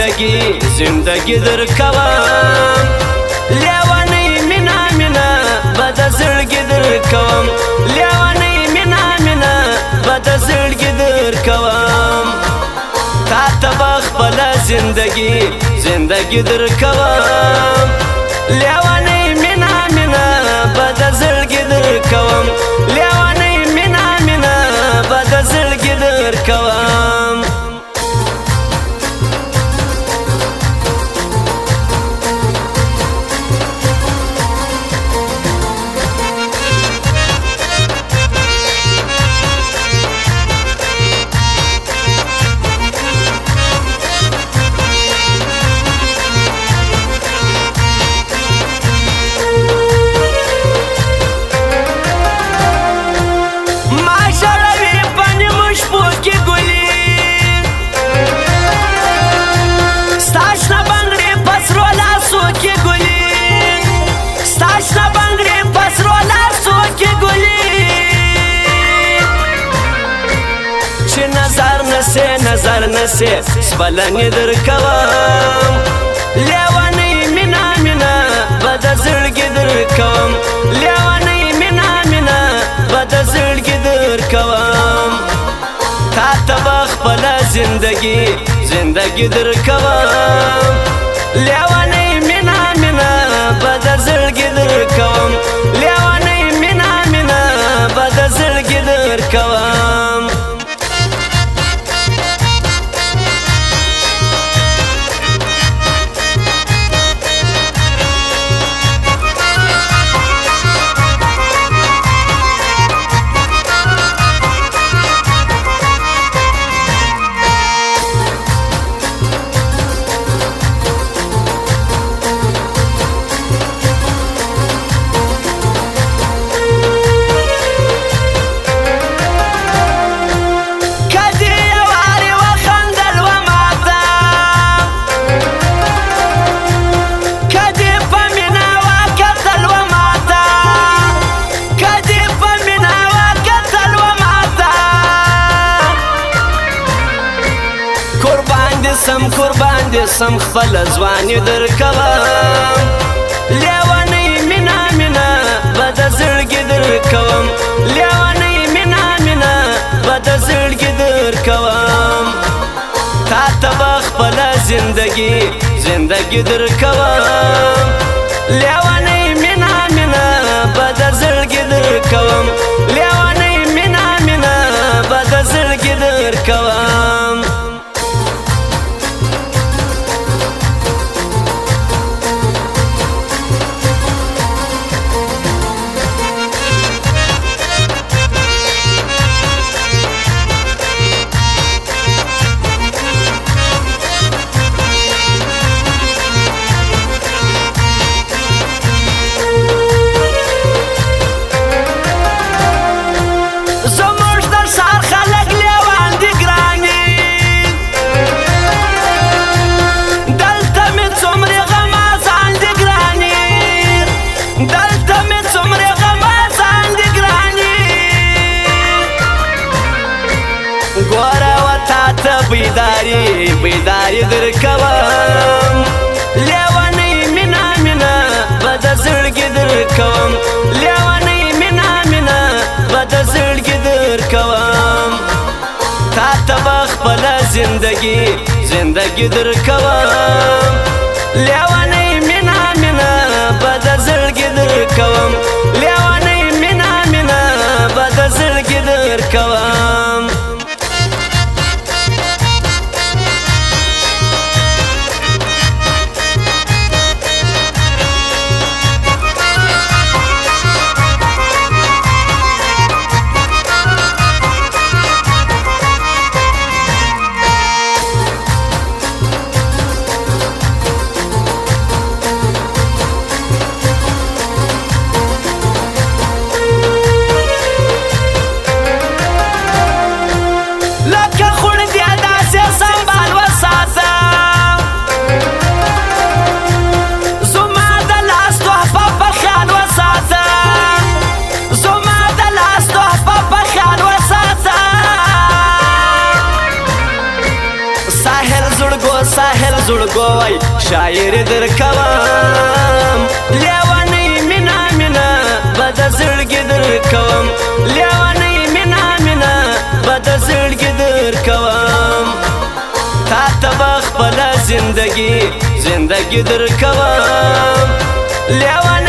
زندگی در کوام لیوانی مینا مینا بد زړګي در کوم لیوانی مینا مینا بد زړګي در کوم تا ته خپل زندگی در کوم لیوانی مینا مینا بد زړګي در کوم لیوانی مینا مینا بد زړګي در کوم نظر نسه سپلنی در کوم لیوانی مینا مینا بد زړګي در کوم لیوانی مینا مینا بد زړګي در کوم تا ته خپل زندگی در کوم لیوانی مینا مینا بد زړګي در کوم لیوانی مینا مینا بد زړګي در کوم قربان دي سم خپل ځواني در کوم لیوانی مینا مینا بد زړګي در کوم لیوانی مینا مینا بد زړګي در کوم تا ته خپل زندگی در کوم لیوانی مینا مینا بد زړګي در کوم لیوانی مینا مینا بد زړګي در کوم بیداری در کوم لیوانی مینا مینا بد زړګي در کوم لیوانی مینا مینا بد زړګي در کوم تا ته خپل زندگی در کوم لیوانی مینا مینا بد زړګي در کوم لیوانی مینا مینا بد زړګي در کوم زړګو وای شاعر در کوم لیوانې مینا مینا بد زړګي در کوم لیوانې مینا مینا بد زړګي در کوم تا ته خپل زندگی در کوم لیوانې